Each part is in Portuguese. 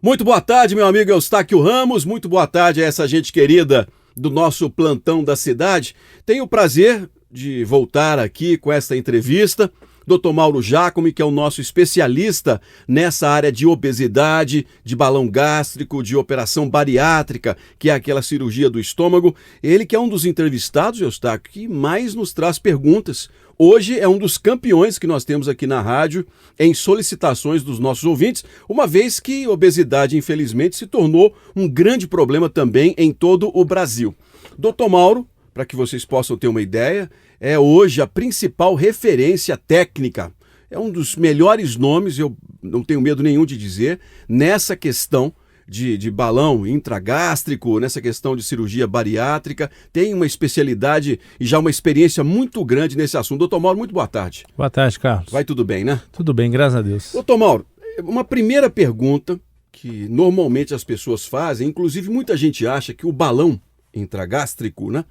Muito boa tarde, meu amigo Eustáquio Ramos. Muito boa tarde a essa gente querida do nosso plantão da cidade. Tenho o prazer de voltar aqui com esta entrevista. Dr. Mauro Giacomi, que é o nosso especialista nessa área de obesidade, de balão gástrico, de operação bariátrica, que é aquela cirurgia do estômago. Ele que é um dos entrevistados, Eustáquio, que mais nos traz perguntas. Hoje é um dos campeões que nós temos aqui na rádio em solicitações dos nossos ouvintes, uma vez que obesidade, infelizmente, se tornou um grande problema também em todo o Brasil. Dr. Mauro, para que vocês possam ter uma ideia, é hoje a principal referência técnica. É um dos melhores nomes, eu não tenho medo nenhum de dizer, nessa questão de balão intragástrico, nessa questão de cirurgia bariátrica. Tem uma especialidade e já uma experiência muito grande nesse assunto. Doutor Mauro, muito boa tarde. Boa tarde, Carlos. Vai tudo bem, né? Tudo bem, graças a Deus. Doutor Mauro, uma primeira pergunta que normalmente as pessoas fazem, inclusive muita gente acha que o balão intragástrico, né?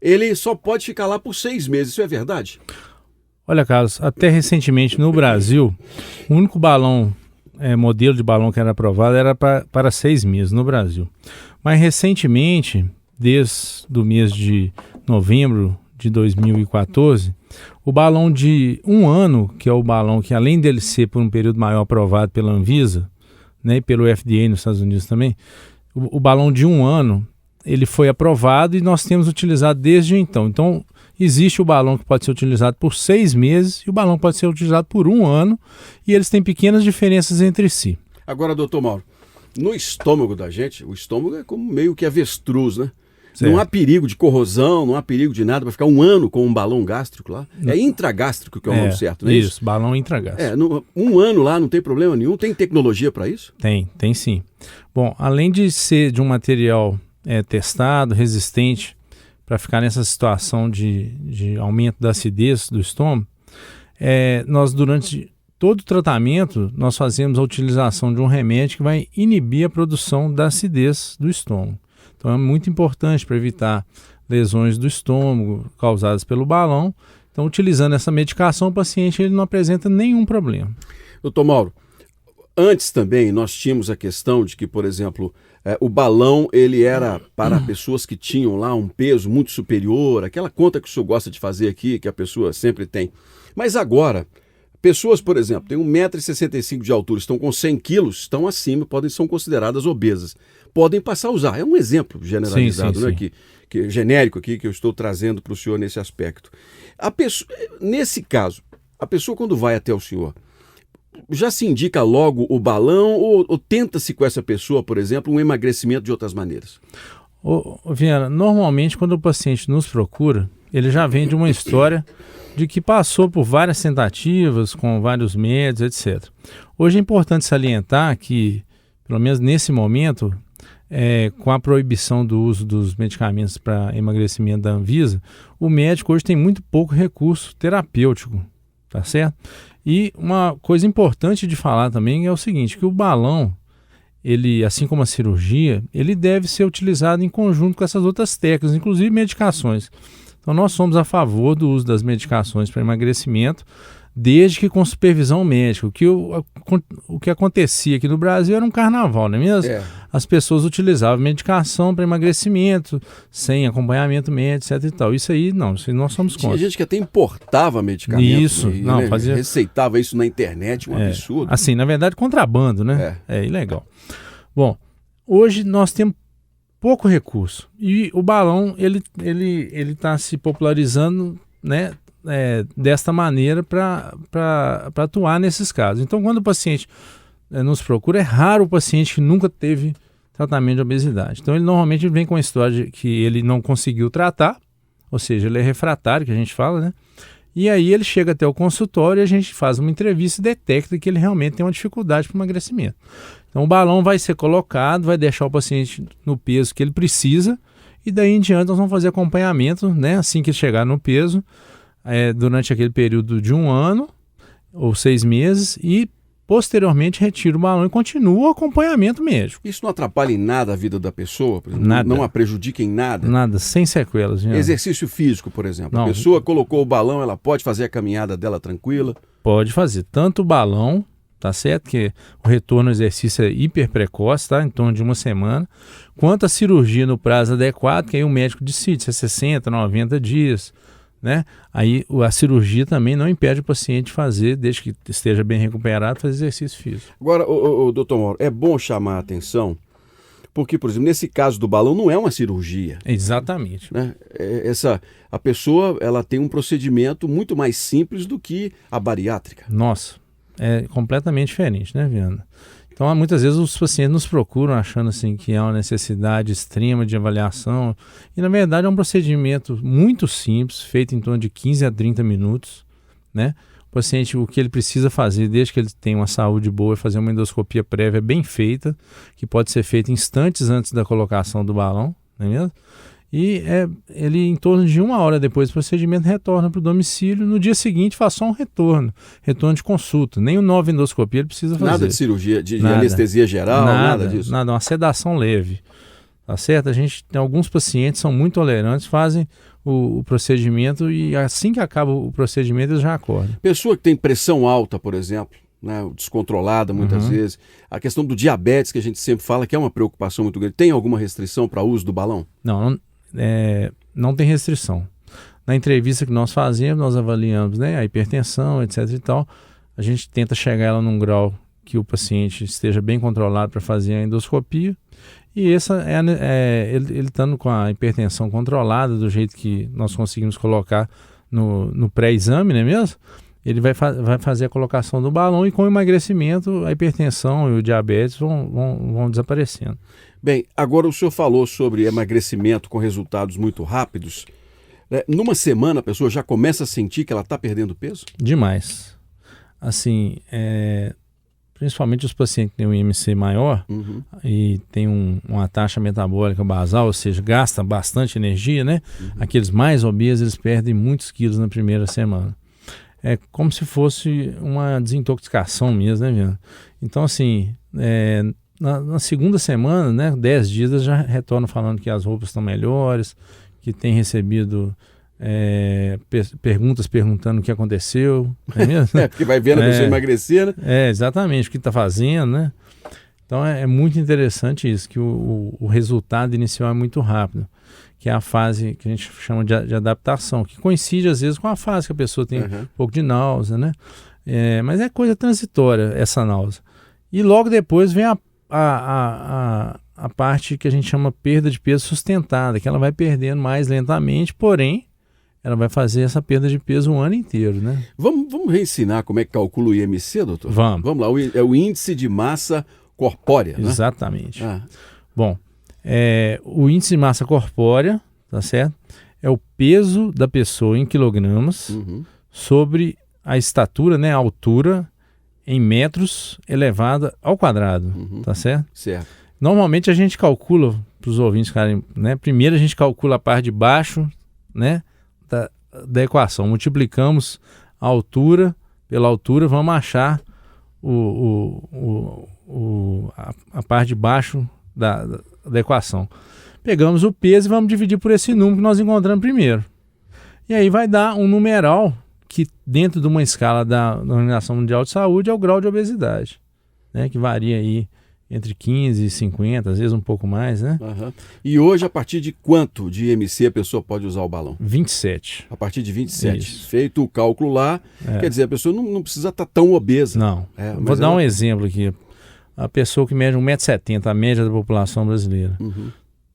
Ele só pode ficar lá por 6 meses, isso é verdade? Olha, Carlos, até recentemente no Brasil, o único modelo de balão que era aprovado era para 6 meses no Brasil. Mas recentemente, desde o mês de novembro de 2014, o balão de 1 ano, que é o balão que além dele ser por um período maior aprovado pela Anvisa, né, e pelo FDA nos Estados Unidos também, o balão de 1 ano, ele foi aprovado e nós temos utilizado desde então. Então, existe o balão que pode ser utilizado por 6 meses e o balão pode ser utilizado por 1 ano e eles têm pequenas diferenças entre si. Agora, doutor Mauro, no estômago da gente, o estômago é como meio que avestruz, né? Certo. Não há perigo de corrosão, não há perigo de nada para ficar 1 ano com um balão gástrico lá. É intragástrico que é o nome certo, não é isso? Isso, balão intragástrico. 1 ano lá não tem problema nenhum, tem tecnologia para isso? Tem sim. Bom, além de ser de um material testado, resistente, para ficar nessa situação de aumento da acidez do estômago, nós durante todo o tratamento, nós fazemos a utilização de um remédio que vai inibir a produção da acidez do estômago. Então é muito importante para evitar lesões do estômago causadas pelo balão. Então, utilizando essa medicação, o paciente ele não apresenta nenhum problema. Doutor Mauro, antes também nós tínhamos a questão de que, por exemplo, o balão ele era para pessoas que tinham lá um peso muito superior, aquela conta que o senhor gosta de fazer aqui, que a pessoa sempre tem. Mas agora, pessoas, por exemplo, têm 1,65 m de altura, estão com 100 quilos, estão acima, são consideradas obesas. Podem passar a usar. É um exemplo generalizado, sim. Né, que genérico aqui, que eu estou trazendo para o senhor nesse aspecto. Nesse caso, a pessoa quando vai até o senhor, já se indica logo o balão ou tenta-se com essa pessoa, por exemplo, um emagrecimento de outras maneiras? Viana, normalmente quando o paciente nos procura, ele já vem de uma história de que passou por várias tentativas com vários médicos, etc. Hoje é importante salientar que, pelo menos nesse momento, com a proibição do uso dos medicamentos para emagrecimento da Anvisa, o médico hoje tem muito pouco recurso terapêutico, tá certo? E uma coisa importante de falar também é o seguinte, que o balão, ele, assim como a cirurgia, ele deve ser utilizado em conjunto com essas outras técnicas, inclusive medicações. Então nós somos a favor do uso das medicações para emagrecimento, desde que com supervisão médica. O que acontecia aqui no Brasil era um carnaval, não é mesmo? As pessoas utilizavam medicação para emagrecimento, sem acompanhamento médico, etc. e tal. Isso aí nós somos contra. Tinha gente que até importava medicamento. Isso, receitava isso na internet, um absurdo. Assim, na verdade, contrabando, né? É ilegal. Bom, hoje nós temos pouco recurso e o balão ele está se popularizando, né? Desta maneira para atuar nesses casos. Então, quando o paciente nos procura, é raro o paciente que nunca teve tratamento de obesidade. Então, ele normalmente vem com a história de que ele não conseguiu tratar, ou seja, ele é refratário, que a gente fala, né? E aí ele chega até o consultório e a gente faz uma entrevista e detecta que ele realmente tem uma dificuldade para o emagrecimento. Então, o balão vai ser colocado, vai deixar o paciente no peso que ele precisa e daí em diante nós vamos fazer acompanhamento, né? Assim que chegar no peso, durante aquele período de 1 ano ou 6 meses e posteriormente retira o balão e continua o acompanhamento médico. Isso não atrapalha em nada a vida da pessoa? Nada. Não a prejudica em nada? Nada, sem sequelas. Exercício físico, por exemplo. Não. A pessoa colocou o balão, ela pode fazer a caminhada dela tranquila? Pode fazer tanto o balão tá certo? Que o retorno ao exercício é hiper precoce, tá? Em torno de uma semana. Quanto à cirurgia no prazo adequado, que aí o médico decide se é 60, 90 dias, né? Aí a cirurgia também não impede o paciente de fazer, desde que esteja bem recuperado, fazer exercício físico. Agora, doutor Mauro, é bom chamar a atenção, porque, por exemplo, nesse caso do balão não é uma cirurgia. Exatamente. Né? A pessoa ela tem um procedimento muito mais simples do que a bariátrica. Nossa, é completamente diferente, né, Viana? Então, muitas vezes os pacientes nos procuram achando assim, que há uma necessidade extrema de avaliação e, na verdade, é um procedimento muito simples, feito em torno de 15 a 30 minutos, né? O paciente, o que ele precisa fazer, desde que ele tenha uma saúde boa, é fazer uma endoscopia prévia bem feita, que pode ser feita instantes antes da colocação do balão, não é mesmo? E ele, em torno de 1 hora depois do procedimento, retorna para o domicílio. No dia seguinte, faz só um retorno de consulta. Nem o nova endoscopia ele precisa fazer. Nada de cirurgia, de anestesia geral, nada disso? Nada, uma sedação leve. Tá certo? A gente tem alguns pacientes que são muito tolerantes, fazem o procedimento e assim que acaba o procedimento eles já acordam. Pessoa que tem pressão alta, por exemplo, né, descontrolada muitas vezes, a questão do diabetes, que a gente sempre fala que é uma preocupação muito grande, tem alguma restrição para o uso do balão? Não tem restrição. Na entrevista que nós fazemos, nós avaliamos, né, a hipertensão, etc. e tal. A gente tenta chegar ela num grau que o paciente esteja bem controlado para fazer a endoscopia. E ele estando com a hipertensão controlada, do jeito que nós conseguimos colocar no pré-exame, não é mesmo? Ele vai fazer a colocação do balão e com o emagrecimento, a hipertensão e o diabetes vão desaparecendo. Bem, agora o senhor falou sobre emagrecimento com resultados muito rápidos. Numa semana a pessoa já começa a sentir que ela está perdendo peso? Demais. Assim, principalmente os pacientes que têm um IMC maior e tem uma taxa metabólica basal, ou seja, gasta bastante energia, né? Aqueles mais obesos, eles perdem muitos quilos na primeira semana. É como se fosse uma desintoxicação mesmo, né, Viana? Então, assim, na segunda semana, né, 10 dias, eles já retornam falando que as roupas estão melhores, que tem recebido perguntas perguntando o que aconteceu, não é mesmo? Porque vai vendo a pessoa emagrecer, né? Exatamente, o que está fazendo, né? Então é muito interessante isso, que o resultado inicial é muito rápido, que é a fase que a gente chama de adaptação, que coincide às vezes com a fase que a pessoa tem um pouco de náusea, né? Mas é coisa transitória essa náusea. E logo depois vem a parte que a gente chama perda de peso sustentada, que ela vai perdendo mais lentamente, porém ela vai fazer essa perda de peso o ano inteiro, né? Vamos reensinar como é que calcula o IMC, doutor? Vamos lá, é o índice de massa corpórea, né? Exatamente. Bom, o índice de massa corpórea, tá certo? É o peso da pessoa em quilogramas sobre a estatura, né, a altura em metros elevada ao quadrado, tá certo? Certo. Normalmente a gente calcula, para os ouvintes ficarem, né, primeiro a gente calcula a parte de baixo, né, da equação, multiplicamos a altura pela altura, vamos achar a parte de baixo da equação. Pegamos o peso e vamos dividir por esse número que nós encontramos primeiro. E aí vai dar um numeral que dentro de uma escala da Organização Mundial de Saúde é o grau de obesidade, né, que varia aí entre 15 e 50, às vezes um pouco mais, né? E hoje, a partir de quanto de IMC a pessoa pode usar o balão? 27. A partir de 27. Isso. Feito o cálculo lá, quer dizer, a pessoa não precisa estar tão obesa. Não. Vou dar um exemplo aqui. A pessoa que mede 1,70 m, a média da população brasileira,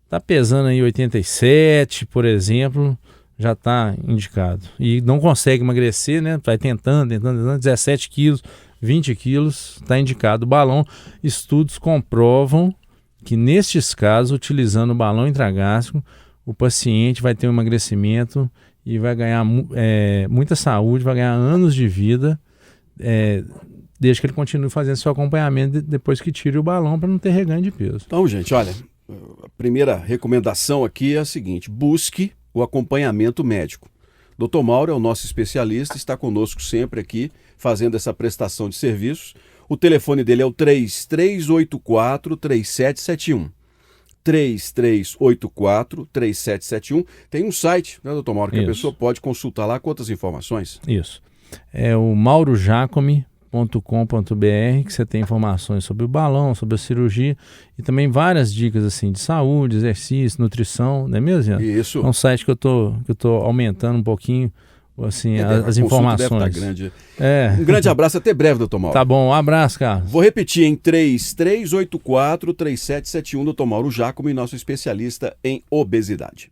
está pesando aí 87, por exemplo, já está indicado. E não consegue emagrecer, né? Vai tentando, 17 quilos, 20 quilos, está indicado o balão. Estudos comprovam que nestes casos, utilizando o balão intragástrico, o paciente vai ter um emagrecimento e vai ganhar muita saúde, vai ganhar anos de vida, desde que ele continue fazendo seu acompanhamento depois que tire o balão para não ter reganho de peso. Então, gente, olha, a primeira recomendação aqui é a seguinte: busque o acompanhamento médico. Dr. Mauro é o nosso especialista, está conosco sempre aqui, fazendo essa prestação de serviços. O telefone dele é o 3384-3771. 3384-3771. Tem um site, né, Dr. Mauro, que a pessoa pode consultar lá com outras informações. Isso. É o maurojacome.com.br. que você tem informações sobre o balão, sobre a cirurgia e também várias dicas assim de saúde, exercício, nutrição, não é mesmo, Jean? Isso. É um site que eu tô aumentando um pouquinho assim, as informações. Deve estar grande. É. Um grande abraço, até breve, doutor Mauro. Tá bom, um abraço, cara. Vou repetir em 3384-3771, doutor Mauro Giacomo, nosso especialista em obesidade.